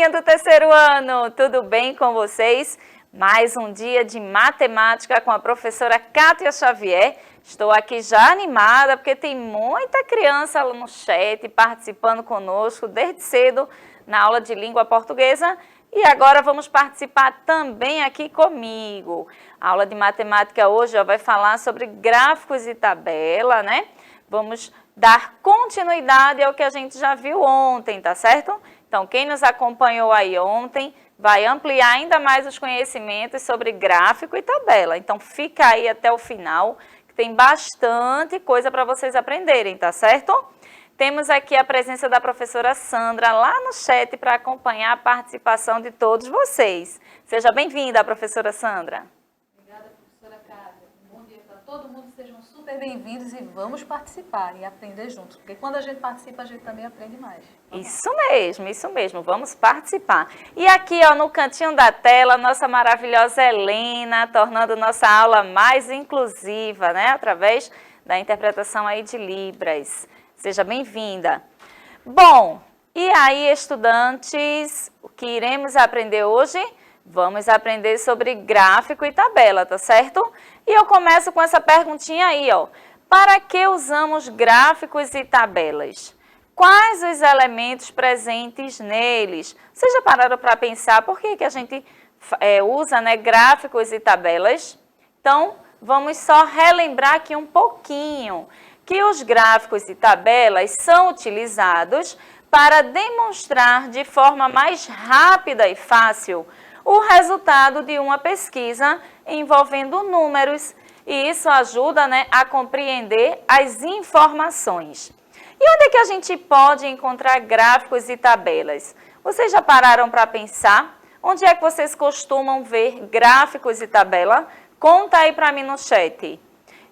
turminha do terceiro ano, tudo bem com vocês? Mais um dia de matemática com a professora Kátia Xavier. Estou aqui já animada porque tem muita criança no chat participando conosco desde cedo na aula de língua portuguesa. E agora vamos participar também aqui comigo. A aula de matemática hoje vai falar sobre gráficos e tabela, né? Vamos dar continuidade ao que a gente já viu ontem, tá certo? Então, quem nos acompanhou aí ontem vai ampliar ainda mais os conhecimentos sobre gráfico e tabela. Então, fica aí até o final, que tem bastante coisa para vocês aprenderem, tá certo? Temos aqui a presença da professora Sandra lá no chat para acompanhar a participação de todos vocês. Seja bem-vinda, professora Sandra. Obrigada, professora Kátia. Bom dia para todo mundo, sejam super bem-vindos e vamos participar e aprender juntos, porque quando a gente participa, a gente também aprende mais. Isso mesmo, vamos participar. E aqui, ó, no cantinho da tela, nossa maravilhosa Helena, tornando nossa aula mais inclusiva, né, através da interpretação aí de Libras. Seja bem-vinda. Bom, e aí, estudantes, o que iremos aprender hoje? Vamos aprender sobre gráfico e tabela, tá certo? E eu começo com essa perguntinha aí, ó. Para que usamos gráficos e tabelas? Quais os elementos presentes neles? Vocês já pararam para pensar por que a gente usa, né, gráficos e tabelas? Então, vamos só relembrar aqui um pouquinho que os gráficos e tabelas são utilizados para demonstrar de forma mais rápida e fácil o resultado de uma pesquisa envolvendo números, e isso ajuda, né, a compreender as informações. E onde é que a gente pode encontrar gráficos e tabelas? Vocês já pararam para pensar? Onde é que vocês costumam ver gráficos e tabela? Conta aí para mim no chat.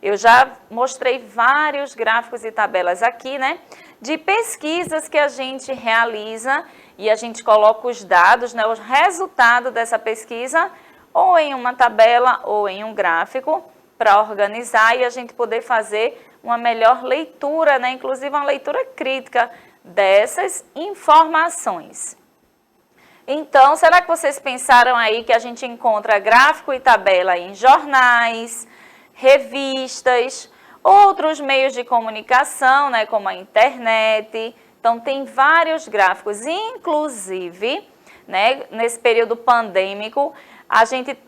Eu já mostrei vários gráficos e tabelas aqui, né, de pesquisas que a gente realiza e a gente coloca os dados, né, os resultados dessa pesquisa, ou em uma tabela ou em um gráfico, para organizar e a gente poder fazer uma melhor leitura, né, inclusive uma leitura crítica dessas informações. Então, será que vocês pensaram aí que a gente encontra gráfico e tabela em jornais, revistas, outros meios de comunicação, né, como a internet? Então, tem vários gráficos, inclusive, né, nesse período pandêmico, a gente,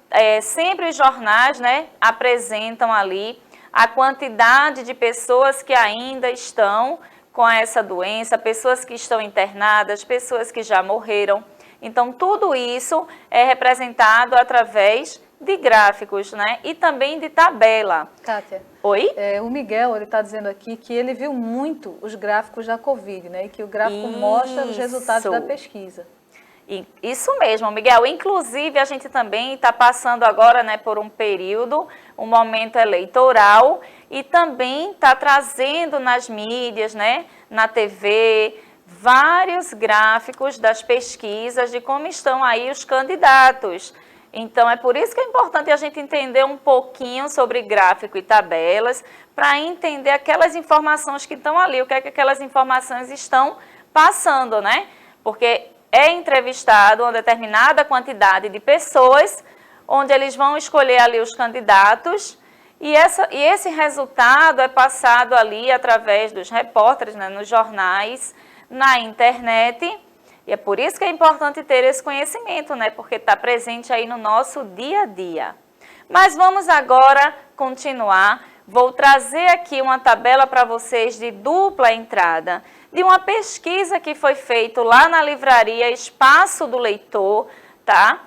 sempre os jornais, né, apresentam ali a quantidade de pessoas que ainda estão com essa doença, pessoas que estão internadas, pessoas que já morreram. Então, tudo isso é representado através de gráficos, né? E também de tabela. Kátia. Oi? O Miguel, ele está dizendo aqui que ele viu muito os gráficos da Covid, né? E que o gráfico mostra os resultados da pesquisa. Isso mesmo, Miguel. Inclusive, a gente também está passando agora, né, por um período, um momento eleitoral, e também está trazendo nas mídias, né, na TV, vários gráficos das pesquisas de como estão aí os candidatos. Então, é por isso que é importante a gente entender um pouquinho sobre gráfico e tabelas, para entender aquelas informações que estão ali, o que é que aquelas informações estão passando, né? Porque é entrevistado uma determinada quantidade de pessoas, onde eles vão escolher ali os candidatos, e esse resultado é passado ali através dos repórteres, né, nos jornais, na internet. E é por isso que é importante ter esse conhecimento, né? Porque está presente aí no nosso dia a dia. Mas vamos agora continuar. Vou trazer aqui uma tabela para vocês de dupla entrada, de uma pesquisa que foi feita lá na livraria Espaço do Leitor, tá?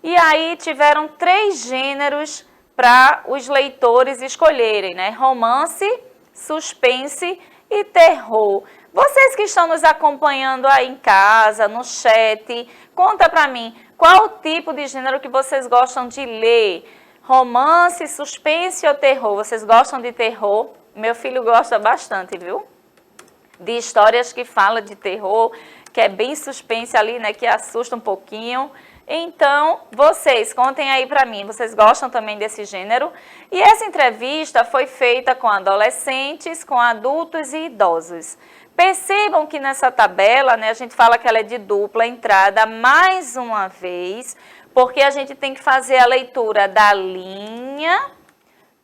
E aí tiveram 3 gêneros para os leitores escolherem, né? Romance, suspense e terror. Vocês que estão nos acompanhando aí em casa, no chat, conta pra mim, qual o tipo de gênero que vocês gostam de ler? Romance, suspense ou terror? Vocês gostam de terror? Meu filho gosta bastante, viu? De histórias que falam de terror, que é bem suspense ali, né, que assusta um pouquinho. Então, vocês contem aí para mim, vocês gostam também desse gênero? E essa entrevista foi feita com adolescentes, com adultos e idosos. Percebam que nessa tabela, né, a gente fala que ela é de dupla entrada mais uma vez, porque a gente tem que fazer a leitura da linha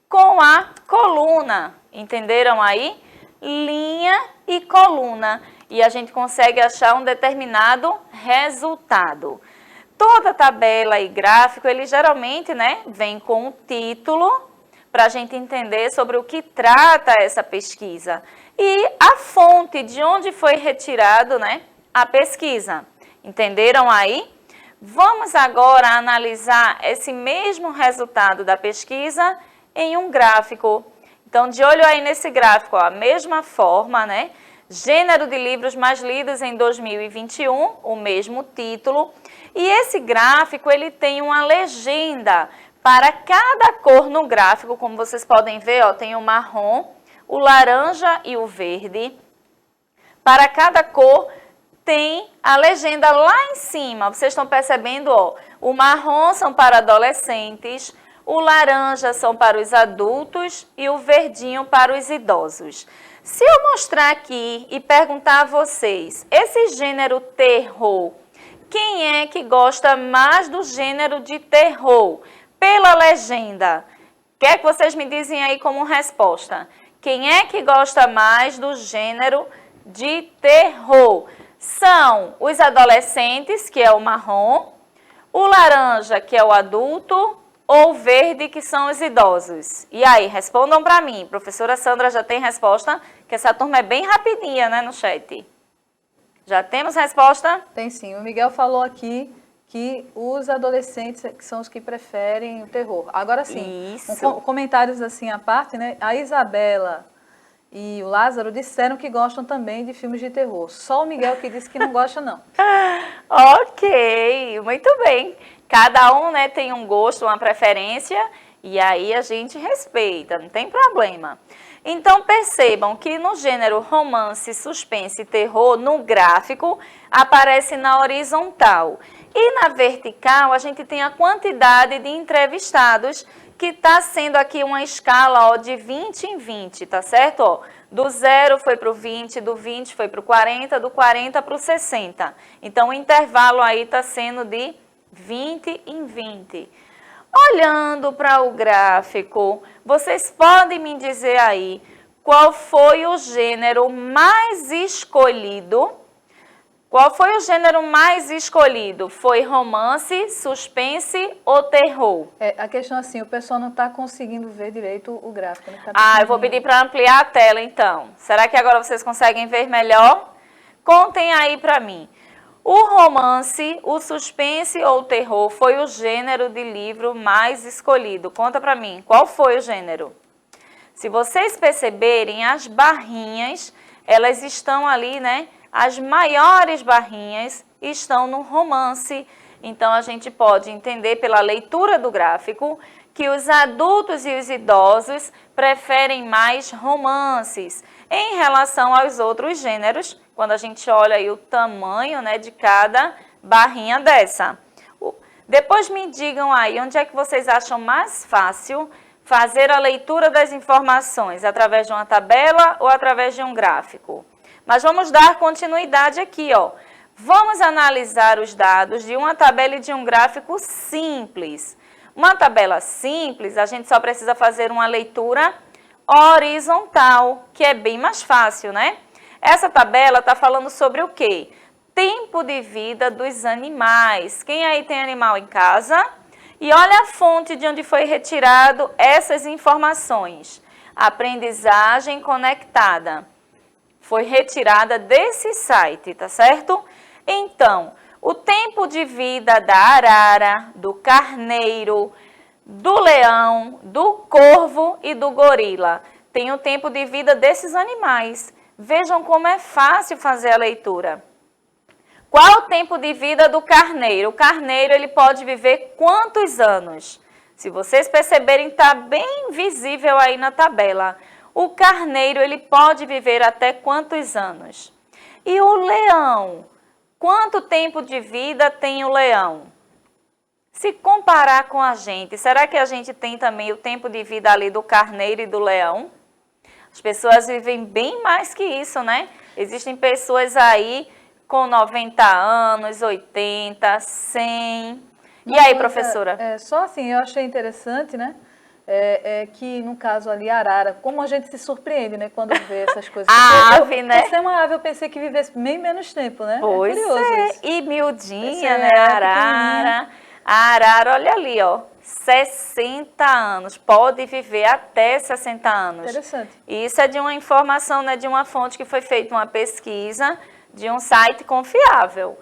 com a coluna. Entenderam aí? Linha e coluna. E a gente consegue achar um determinado resultado. Toda tabela e gráfico, ele geralmente, né, vem com um título para a gente entender sobre o que trata essa pesquisa. E a fonte de onde foi retirado, né, a pesquisa. Entenderam aí? Vamos agora analisar esse mesmo resultado da pesquisa em um gráfico. Então, de olho aí nesse gráfico, ó, a mesma forma, né? Gênero de livros mais lidos em 2021, o mesmo título. E esse gráfico, ele tem uma legenda para cada cor no gráfico, como vocês podem ver, ó, tem o marrom, o laranja e o verde. Para cada cor tem a legenda lá em cima. Vocês estão percebendo, ó, o marrom são para adolescentes, o laranja são para os adultos e o verdinho para os idosos. Se eu mostrar aqui e perguntar a vocês, esse gênero terror, quem é que gosta mais do gênero de terror? Pela legenda. O que é que vocês me dizem aí como resposta? Quem é que gosta mais do gênero de terror? São os adolescentes, que é o marrom, o laranja, que é o adulto, ou verde, que são os idosos? E aí, respondam para mim. Professora Sandra já tem resposta, que essa turma é bem rapidinha, né, no chat. Já temos resposta? Tem sim. O Miguel falou aqui que os adolescentes que são os que preferem o terror. Agora sim, comentários assim à parte, né? A Isabela e o Lázaro disseram que gostam também de filmes de terror. Só o Miguel que disse que não gosta, não. Ok, muito bem. Cada um, né, tem um gosto, uma preferência, e aí a gente respeita, não tem problema. Então, percebam que no gênero romance, suspense e terror, no gráfico, aparece na horizontal. E na vertical, a gente tem a quantidade de entrevistados, que está sendo aqui uma escala, ó, de 20 em 20, tá certo? Ó, do 0 foi para o 20, do 20 foi para o 40, do 40 para o 60. Então, o intervalo aí está sendo de 20 em 20. Olhando para o gráfico, vocês podem me dizer aí qual foi o gênero mais escolhido? Qual foi o gênero mais escolhido? Foi romance, suspense ou terror? A questão assim, o pessoal não está conseguindo ver direito o gráfico. Né? Eu vou pedir para ampliar a tela então. Será que agora vocês conseguem ver melhor? Contem aí para mim. O romance, o suspense ou o terror foi o gênero de livro mais escolhido. Conta para mim, qual foi o gênero? Se vocês perceberem, as barrinhas, elas estão ali, né? As maiores barrinhas estão no romance. Então, a gente pode entender pela leitura do gráfico que os adultos e os idosos preferem mais romances em relação aos outros gêneros, quando a gente olha aí o tamanho, né, de cada barrinha dessa. Depois me digam aí, onde é que vocês acham mais fácil fazer a leitura das informações? Através de uma tabela ou através de um gráfico? Mas vamos dar continuidade aqui, ó. Vamos analisar os dados de uma tabela e de um gráfico simples. Uma tabela simples, a gente só precisa fazer uma leitura horizontal, que é bem mais fácil, né? Essa tabela está falando sobre o quê? Tempo de vida dos animais. Quem aí tem animal em casa? E olha a fonte de onde foi retirado essas informações. Aprendizagem conectada. Foi retirada desse site, tá certo? Então, o tempo de vida da arara, do carneiro, do leão, do corvo e do gorila. Tem o tempo de vida desses animais. Vejam como é fácil fazer a leitura. Qual o tempo de vida do carneiro? O carneiro ele pode viver quantos anos? Se vocês perceberem, está bem visível aí na tabela. O carneiro ele pode viver até quantos anos? E o leão? Quanto tempo de vida tem o leão? Se comparar com a gente, será que a gente tem também o tempo de vida ali do carneiro e do leão? As pessoas vivem bem mais que isso, né? Existem pessoas aí com 90 anos, 80, 100. E aí, professora? Só assim, eu achei interessante, né? Que no caso ali, a arara, como a gente se surpreende, né? Quando vê essas coisas. A ave, né? Por ser uma ave, eu pensei que vivesse bem menos tempo, né? Pois curioso isso. E miudinha, né? A arara. A arara, olha ali, ó. 60 anos. Pode viver até 60 anos. Interessante. E isso é de uma informação, né? De uma fonte que foi feita uma pesquisa de um site confiável.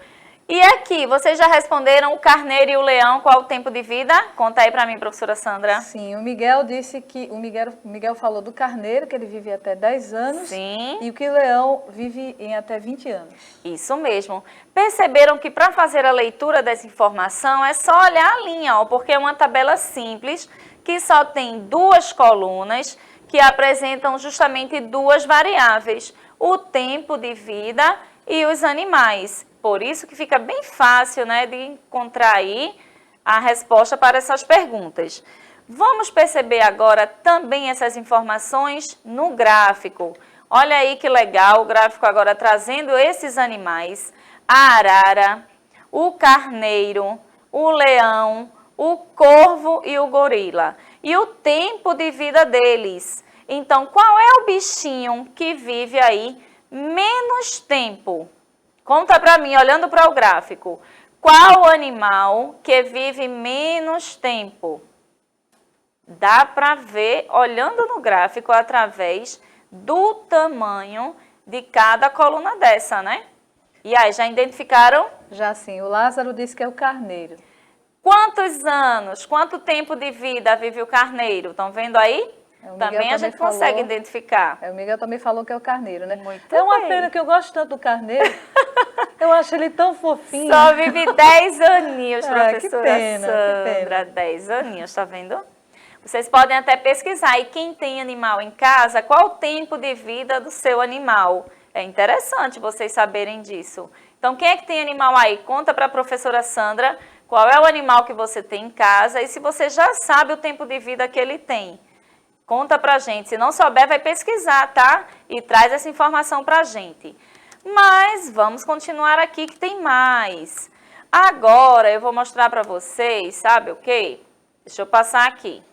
E aqui, vocês já responderam o carneiro e o leão, qual o tempo de vida? Conta aí para mim, professora Sandra. Sim, o Miguel disse que... O Miguel falou do carneiro, que ele vive até 10 anos. Sim. E que o leão vive em até 20 anos. Isso mesmo. Perceberam que para fazer a leitura dessa informação é só olhar a linha, ó, porque é uma tabela simples que só tem duas colunas que apresentam justamente duas variáveis, o tempo de vida e os animais. Por isso que fica bem fácil, né, de encontrar aí a resposta para essas perguntas. Vamos perceber agora também essas informações no gráfico. Olha aí que legal, o gráfico agora trazendo esses animais. A arara, o carneiro, o leão, o corvo e o gorila. E o tempo de vida deles. Então, qual é o bichinho que vive aí menos tempo? Conta para mim, olhando para o gráfico, qual o animal que vive menos tempo? Dá para ver, olhando no gráfico, através do tamanho de cada coluna dessa, né? E aí, já identificaram? Já sim, o Lázaro disse que é o carneiro. Quantos anos, quanto tempo de vida vive o carneiro? Estão vendo aí? Também a gente consegue identificar. O Miguel também falou que é o carneiro, né? Muito é uma bem. pena que eu gosto tanto do carneiro. Eu acho ele tão fofinho. Só vive 10 aninhos, professora que pena, Sandra. 10 aninhos, tá vendo? Vocês podem até pesquisar. E quem tem animal em casa, qual o tempo de vida do seu animal? É interessante vocês saberem disso. Então, quem é que tem animal aí? Conta para a professora Sandra qual é o animal que você tem em casa e se você já sabe o tempo de vida que ele tem. Conta pra gente. Se não souber, vai pesquisar, tá? E traz essa informação pra gente. Mas vamos continuar aqui que tem mais. Agora eu vou mostrar pra vocês, sabe o quê? Deixa eu passar aqui.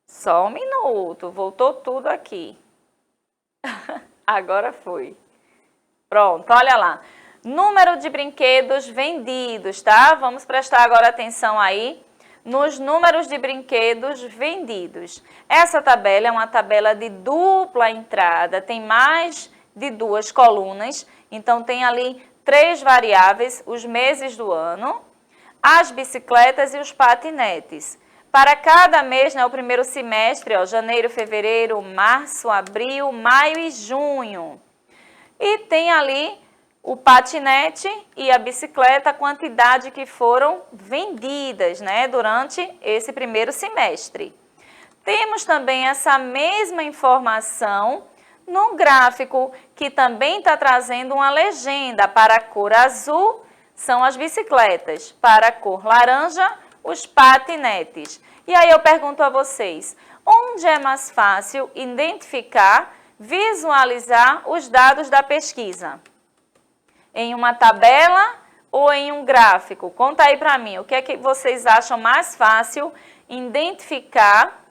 Só um minuto. Voltou tudo aqui. Agora foi. Pronto, olha lá. Número de brinquedos vendidos, tá? Vamos prestar agora atenção aí nos números de brinquedos vendidos. Essa tabela é uma tabela de dupla entrada, tem mais de duas colunas, então tem ali 3 variáveis, os meses do ano, as bicicletas e os patinetes. Para cada mês, né, o primeiro semestre, ó, janeiro, fevereiro, março, abril, maio e junho. E tem ali o patinete e a bicicleta, a quantidade que foram vendidas, né, durante esse primeiro semestre. Temos também essa mesma informação no gráfico, que também está trazendo uma legenda. Para a cor azul, são as bicicletas. Para a cor laranja, os patinetes. E aí eu pergunto a vocês, onde é mais fácil identificar, visualizar os dados da pesquisa? Em uma tabela ou em um gráfico? Conta aí para mim, o que é que vocês acham mais fácil identificar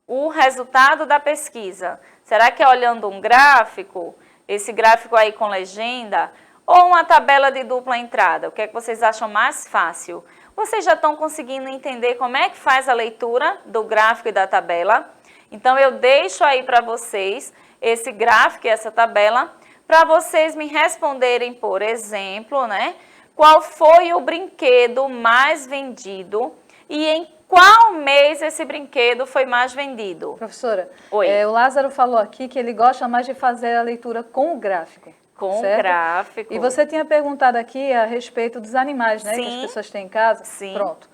o resultado da pesquisa? Será que é olhando um gráfico, esse gráfico aí com legenda, ou uma tabela de dupla entrada? O que é que vocês acham mais fácil? Vocês já estão conseguindo entender como é que faz a leitura do gráfico e da tabela? Então eu deixo aí para vocês esse gráfico e essa tabela, para vocês me responderem, por exemplo, né, qual foi o brinquedo mais vendido e em qual mês esse brinquedo foi mais vendido. Professora, Oi. O Lázaro falou aqui que ele gosta mais de fazer a leitura com o gráfico. Com certo? o gráfico. E você tinha perguntado aqui a respeito dos animais, né, Sim. que as pessoas têm em casa. Sim. Pronto.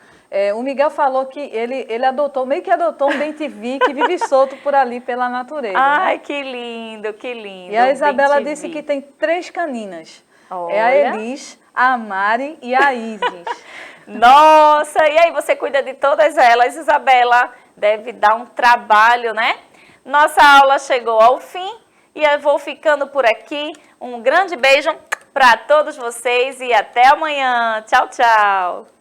O Miguel falou que ele adotou, meio que adotou um bem-te-vi que vive solto por ali pela natureza. Ai, né? que lindo, que lindo. E a Isabela disse que tem 3 caninas. Olha. É a Elis, a Mari e a Isis. Nossa, e aí você cuida de todas elas, Isabela? Deve dar um trabalho, né? Nossa aula chegou ao fim e eu vou ficando por aqui. Um grande beijo para todos vocês e até amanhã. Tchau, tchau.